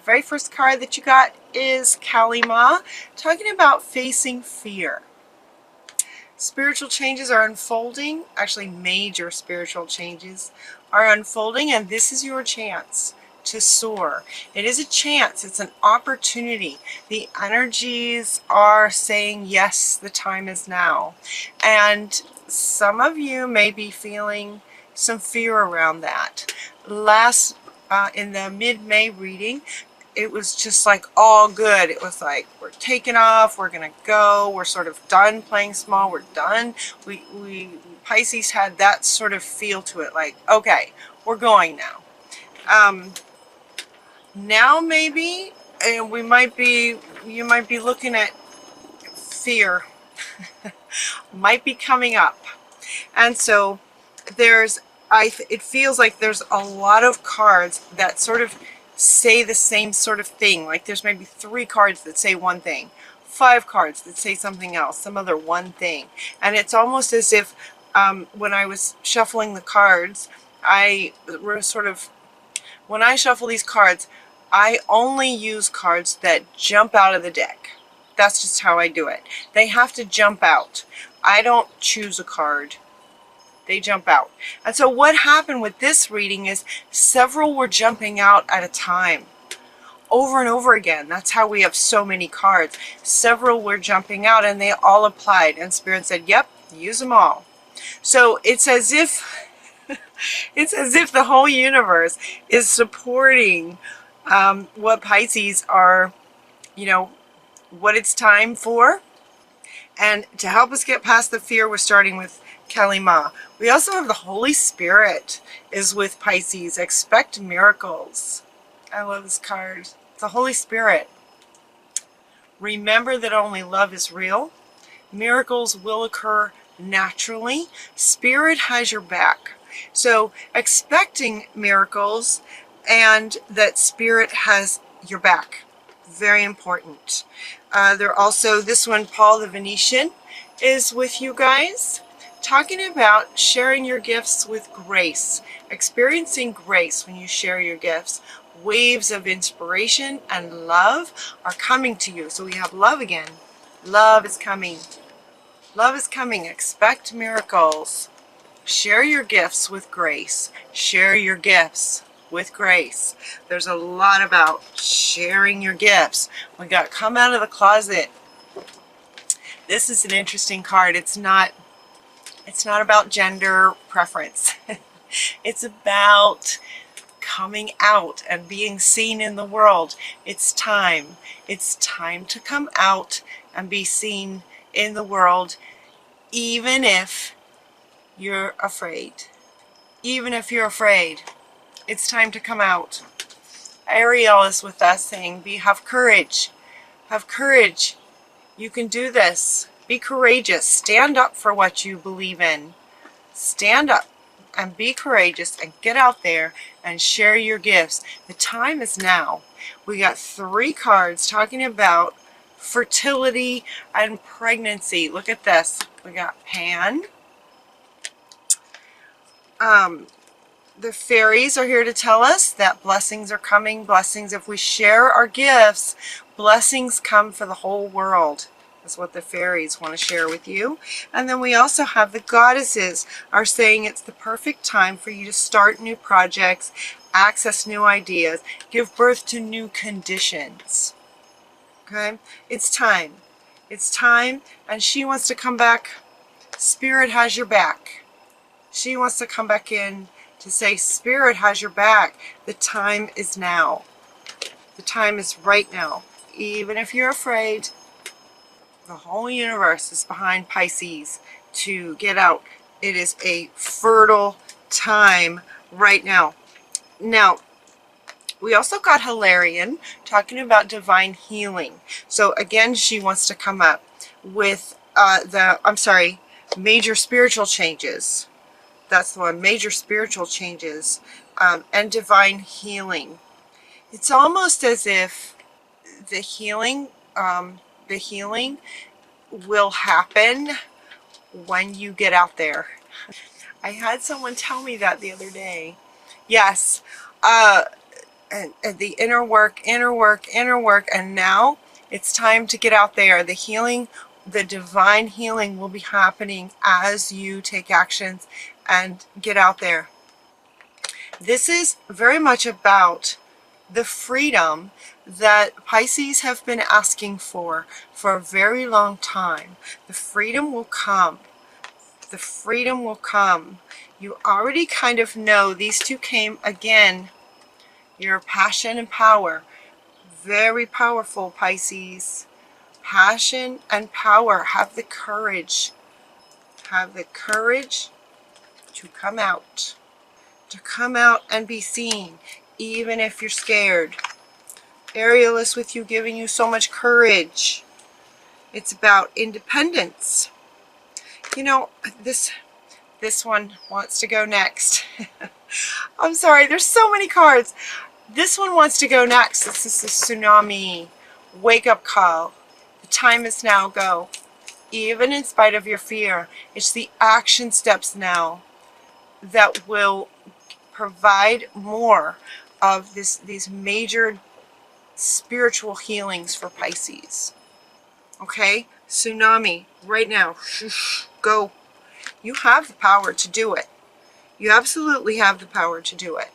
very first card that you got is Kalima, talking about facing fear. Spiritual changes are unfolding. Actually, major spiritual changes are unfolding, and this is your chance to soar. It is a chance. It's an opportunity. The energies are saying, yes, the time is now. And some of you may be feeling some fear around that. In the mid-May reading, it was just like all good. It was like, we're taking off, we're gonna go, we're sort of done playing small, we're done. Pisces had that sort of feel to it, like, okay, we're going now. Now maybe, and you might be looking at fear might be coming up. And so it feels like there's a lot of cards that sort of say the same sort of thing. Like there's maybe 3 cards that say one thing, 5 cards that say something else, some other one thing. And it's almost as if when I was shuffling the cards, when I shuffle these cards, I only use cards that jump out of the deck. That's just how I do it. They have to jump out. I don't choose a card. They jump out. And so what happened with this reading is several were jumping out at a time, over and over again. That's how we have so many cards. Several were jumping out and they all applied, and Spirit said, yep, use them all. So it's as if the whole universe is supporting what Pisces are, what it's time for. And to help us get past the fear, we're starting with Kalima. We also have the Holy Spirit is with Pisces. Expect miracles. I love this card. The Holy Spirit. Remember that only love is real. Miracles will occur naturally. Spirit has your back. So expecting miracles and that Spirit has your back. Very important. This one, Paul the Venetian, is with you guys, talking about sharing your gifts with grace, experiencing grace when you share your gifts. Waves of inspiration and love are coming to you. So we have love again. Love is coming. Love is coming. Expect miracles. Share your gifts with grace. Share your gifts with grace. There's a lot about sharing your gifts. We got come out of the closet. This is an interesting card. It's not about gender preference. It's about coming out and being seen in the world. It's time. It's time to come out and be seen in the world, even if you're afraid. Even if you're afraid. It's time to come out. Ariel is with us saying, have courage. Have courage. You can do this. Be courageous. Stand up for what you believe in. Stand up and be courageous and get out there and share your gifts. The time is now. We got 3 cards talking about fertility and pregnancy. Look at this. We got Pan. The fairies are here to tell us that blessings are coming. Blessings, if we share our gifts, blessings come for the whole world. That's what the fairies want to share with you. And then we also have the goddesses are saying it's the perfect time for you to start new projects, access new ideas, give birth to new conditions. Okay? It's time. It's time, and she wants to come back. Spirit has your back. She wants to come back in to say, Spirit has your back. The time is now. The time is right now. Even if you're afraid, the whole universe is behind Pisces to get out. It is a fertile time right now. Now, we also got Hilarion talking about divine healing. So again, she wants to come up with major spiritual changes. That's the one, major spiritual changes and divine healing. It's almost as if the healing will happen when you get out there. I had someone tell me that the other day. Yes, and the inner work, and now it's time to get out there. The healing, the divine healing will be happening as you take actions and get out there. This is very much about the freedom that Pisces have been asking for a very long time. The freedom will come. The freedom will come. You already kind of know these two came again. Your passion and power. Very powerful, Pisces. Passion and power. Have the courage. Have the courage to come out. To come out and be seen, even if you're scared. Aerialist with you, giving you so much courage. It's about independence. You know, this one wants to go next. I'm sorry, there's so many cards. This one wants to go next. This is the tsunami. Wake up call. The time is now. Go. Even in spite of your fear. It's the action steps now that will provide more of these major spiritual healings for Pisces. Okay? Tsunami. Right now. Go. You have the power to do it. You absolutely have the power to do it.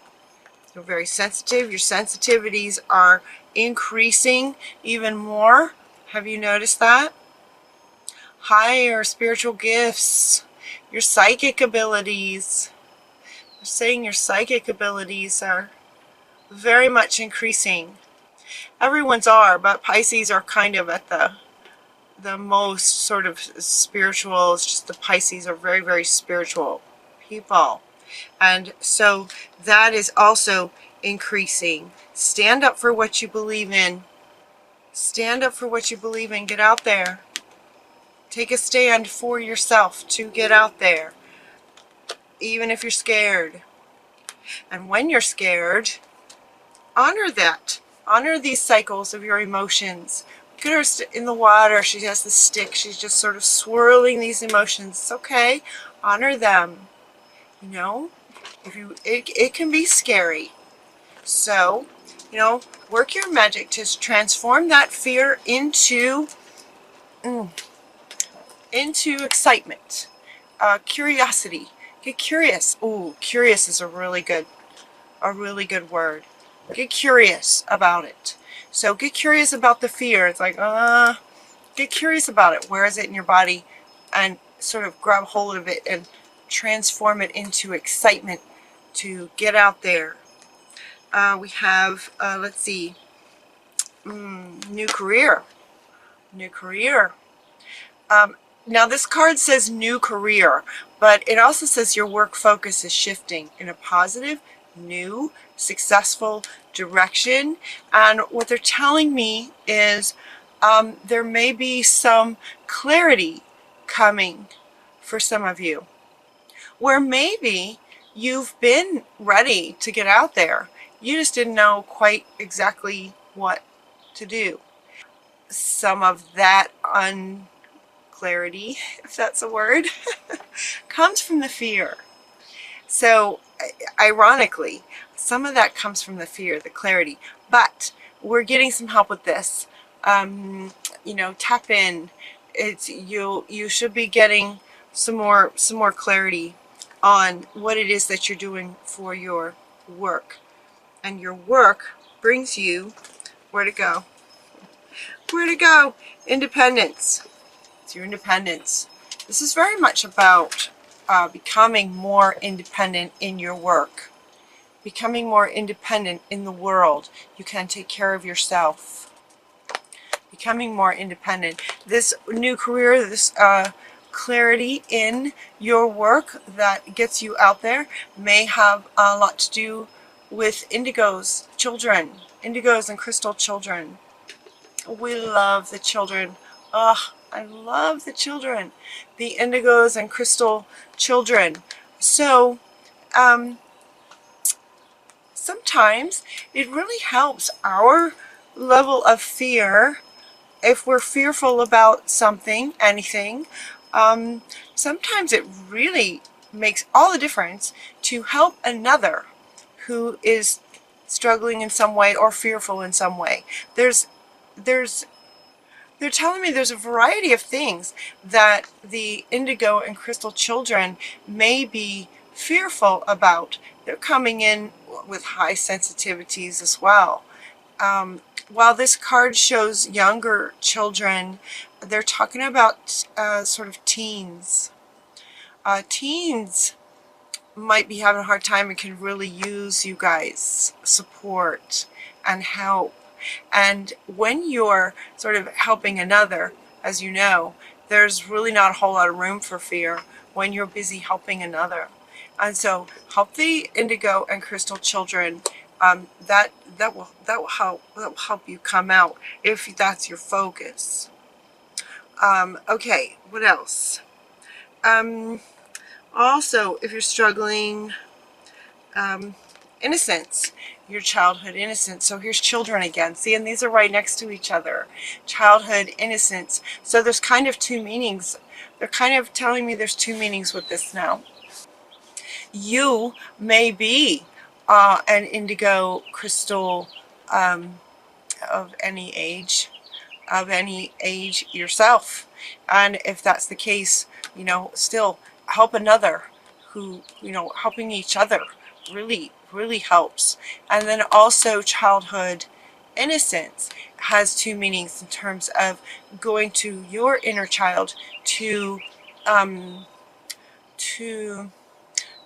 You're very sensitive. Your sensitivities are increasing even more. Have you noticed that? Higher spiritual gifts. Your psychic abilities. They're saying your psychic abilities are very much increasing. Everyone's are, but Pisces are kind of at the most sort of spiritual. It's just the Pisces are very, very spiritual people. And so that is also increasing. Stand up for what you believe in. Stand up for what you believe in. Get out there. Take a stand for yourself to get out there. Even if you're scared. And when you're scared, honor that. Honor these cycles of your emotions. Look at her in the water. She has the stick. She's just sort of swirling these emotions. It's okay. Honor them. You know, it can be scary. So, you know, work your magic to transform that fear into excitement, curiosity. Get curious. Ooh, curious is a really good word. Get curious about it. So get curious about the fear. It's like, get curious about it. Where is it in your body? And sort of grab hold of it and transform it into excitement to get out there. We have, let's see, new career. New career. Now this card says new career, but it also says your work focus is shifting in a positive, new, successful direction. And what they're telling me is there may be some clarity coming for some of you, where maybe you've been ready to get out there. You just didn't know quite exactly what to do. Some of that unclarity, if that's a word, comes from the fear. So ironically, some of that comes from the fear, the clarity. But we're getting some help with this. You know, tap in. You should be getting some more clarity on what it is that you're doing for your work. And your work brings you where to go. Where to go? Independence. It's your independence. This is very much about becoming more independent in your work. Becoming more independent in the world. You can take care of yourself. Becoming more independent. This new career, this clarity in your work that gets you out there may have a lot to do with indigos, children, indigos and crystal children. We love the children. Oh, I love the children. The indigos and crystal children. So, sometimes it really helps our level of fear. If we're fearful about something, anything, sometimes it really makes all the difference to help another who is struggling in some way or fearful in some way. They're telling me there's a variety of things that the indigo and crystal children may be fearful about. They're coming in with high sensitivities as well. While this card shows younger children, they're talking about sort of teens. Teens might be having a hard time and can really use you guys' support and help. And when you're sort of helping another, as you know, there's really not a whole lot of room for fear when you're busy helping another. And so help the indigo and crystal children. That will help you come out if that's your focus. Okay, what else? Also, if you're struggling, innocence, your childhood innocence. So here's children again. See, and these are right next to each other. Childhood innocence. So there's kind of two meanings. They're kind of telling me there's two meanings with this now. You may be an indigo crystal of any age yourself. And if that's the case, you know, still help another who, you know, helping each other really helps. And then also childhood innocence has two meanings in terms of going to your inner child to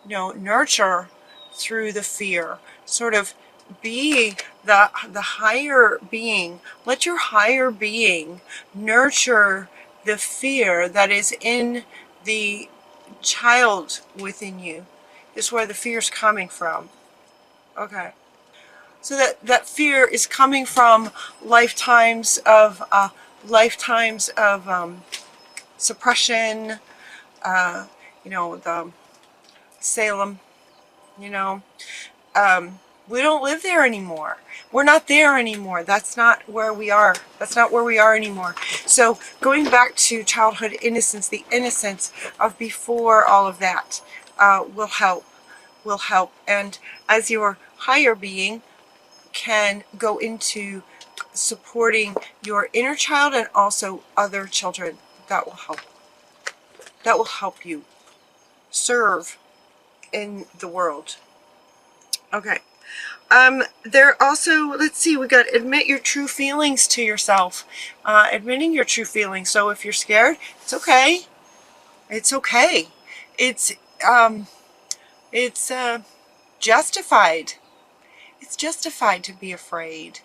you know, nurture through the fear, sort of be the higher being. Let your higher being nurture the fear that is in the child within you. Is where the fear is coming from. Okay, so that fear is coming from lifetimes of suppression. You know, the Salem. You know, we don't live there anymore. We're not there anymore. That's not where we are. That's not where we are anymore. So going back to childhood innocence, the innocence of before all of that will help. And as your higher being can go into supporting your inner child and also other children, that will help. That will help you serve in the world. Okay. There also, let's see, we got admit your true feelings to yourself. Admitting your true feelings. So if you're scared, it's okay. It's okay. It's justified. It's justified to be afraid.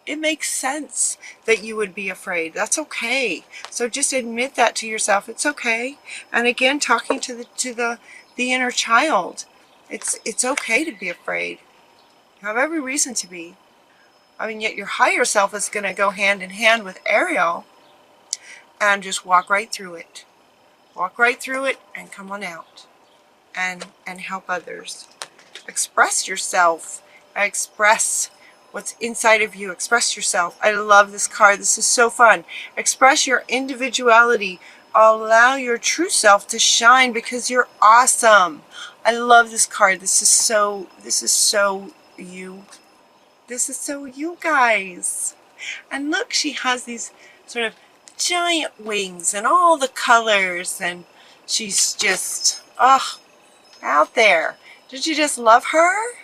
It makes sense that you would be afraid. That's okay. So just admit that to yourself. It's okay. And again, talking to the inner child. It's okay to be afraid. You have every reason to be. I mean, yet your higher self is going to go hand in hand with Ariel and just walk right through it. Walk right through it and come on out and help others. Express yourself. Express what's inside of you. Express yourself. I love this card. This is so fun. Express your individuality. Allow your true self to shine because you're awesome. I love this card. This is so you. This is so you guys. And look, she has these sort of giant wings and all the colors, and she's just out there. Did you just love her?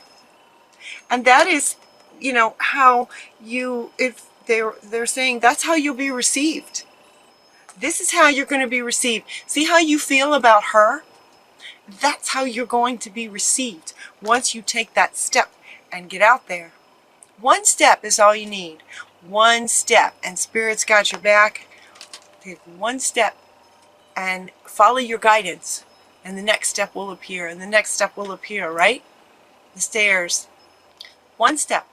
And that is, you know, how you, if they're saying that's how you'll be received. This is how you're going to be received. See how you feel about her? That's how you're going to be received once you take that step and get out there. One step is all you need. One step, and Spirit's got your back. Take one step and follow your guidance, and the next step will appear, and the next step will appear, right? The stairs. One step.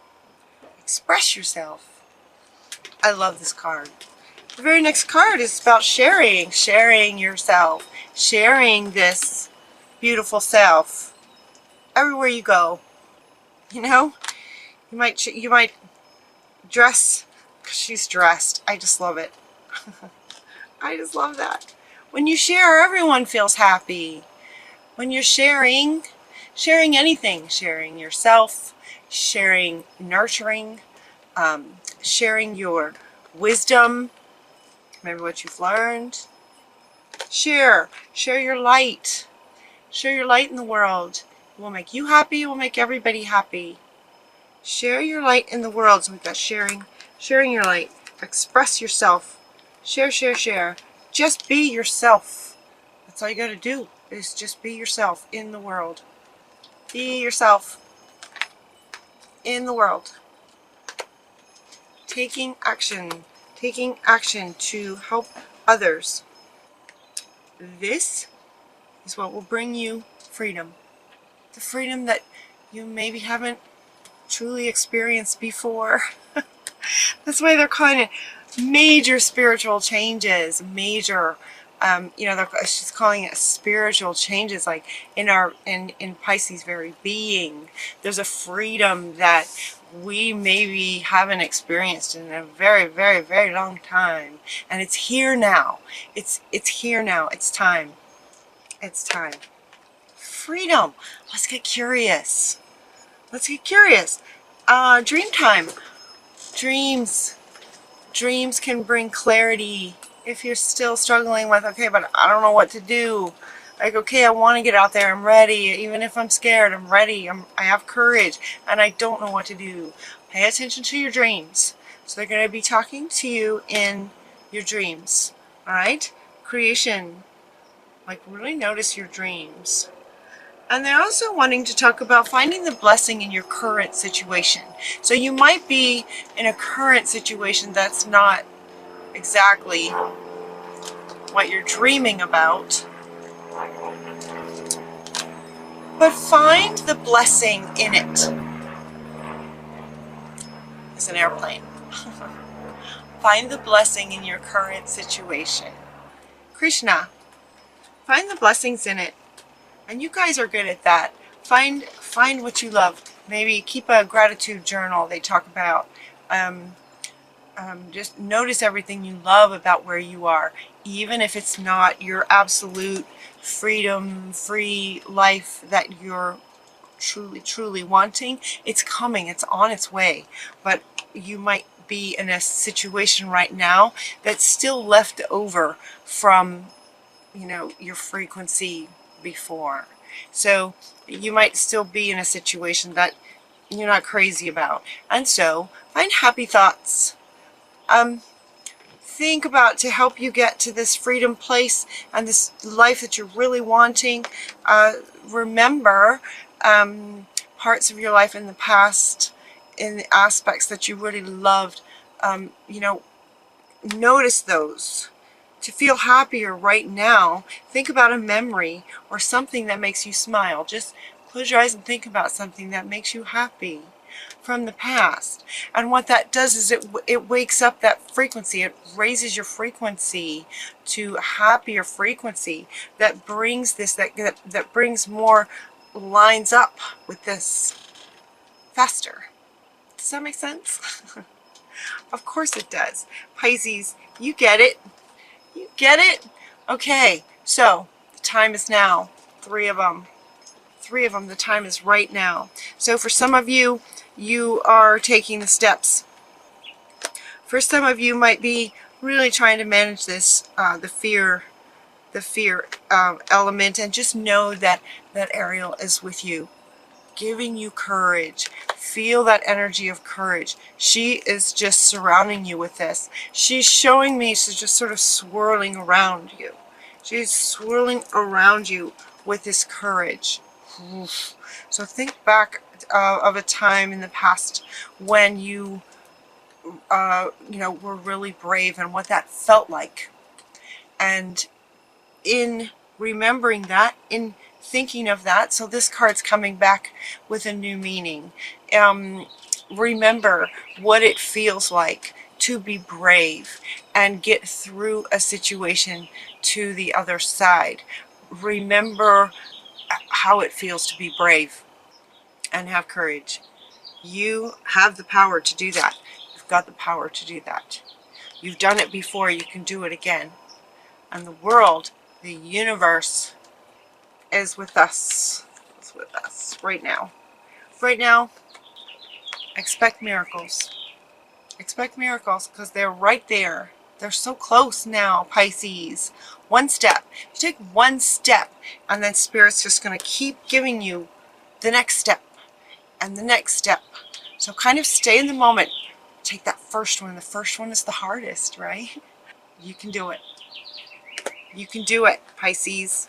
Express yourself. I love this card. The very next card is about sharing yourself, sharing this beautiful self everywhere you go. You know, you might dress, 'cause she's dressed. I just love it. I just love that. When you share, everyone feels happy. When you're sharing, sharing anything, sharing yourself, sharing nurturing, sharing your wisdom, maybe what you've learned. Share your light. Share your light in the world. It will make you happy, it will make everybody happy. Share your light in the world. So we've got sharing your light. Express yourself. Share. Just be yourself. That's all you got to do, is just be yourself in the world. Be yourself in the world. Taking action to help others. This is what will bring you freedom. The freedom that you maybe haven't truly experienced before. That's why they're calling it major spiritual changes. Major, you know, she's calling it spiritual changes. Like in Pisces' very being, there's a freedom that we maybe haven't experienced in a very, very, very long time, and it's here now. It's here now. It's time. It's time. Freedom. Let's get curious. Let's get curious. Dream time. Dreams can bring clarity. If you're still struggling with, okay, but I don't know what to do. Like, okay, I want to get out there. I'm ready. Even if I'm scared, I'm ready. I have courage, and I don't know what to do. Pay attention to your dreams. So they're going to be talking to you in your dreams. All right? Creation. Like, really notice your dreams. And they're also wanting to talk about finding the blessing in your current situation. So you might be in a current situation that's not exactly what you're dreaming about. But find the blessing in it. It's an airplane. Find the blessing in your current situation. Krishna, find the blessings in it. And you guys are good at that. Find what you love. Maybe keep a gratitude journal. They talk about just notice everything you love about where you are, even if it's not your absolute freedom, free life that you're truly wanting. It's coming. It's on its way. But you might be in a situation right now that's still left over from, you know, your frequency before. So you might still be in a situation that you're not crazy about. And so find happy thoughts. Think about to help you get to this freedom place and this life that you're really wanting. Remember parts of your life in the past, in the aspects that you really loved. You know, notice those. To feel happier right now, think about a memory or something that makes you smile. Just close your eyes and think about something that makes you happy from the past. And what that does is it wakes up that frequency. It raises your frequency to a happier frequency that brings this, that brings more lines up with this faster. Does that make sense? Of course it does. Pisces, you get it. You get it? Okay, so the time is now. 3 of them. 3 of them. The time is right now. So for some of you, you are taking the steps. For some of you might be really trying to manage this, the fear element, and just know that Ariel is with you, giving you courage. Feel that energy of courage. She is just surrounding you with this. She's showing me she's just sort of swirling around you. She's swirling around you with this courage. So think back of a time in the past when you know, were really brave and what that felt like. And in remembering that, in thinking of that, so this card's coming back with a new meaning. Remember what it feels like to be brave and get through a situation to the other side. Remember how it feels to be brave and have courage. You have the power to do that. You've got the power to do that. You've done it before, you can do it again. And the world, the universe, is with us. miracles with us right now. Right now, expect miracles. Expect miracles because they're right there. They're so close now, Pisces. One step. You take one step and then Spirit's just going to keep giving you the next step and the next step. So kind of stay in the moment. Take that first one. The first one is the hardest, right? You can do it. You can do it, Pisces.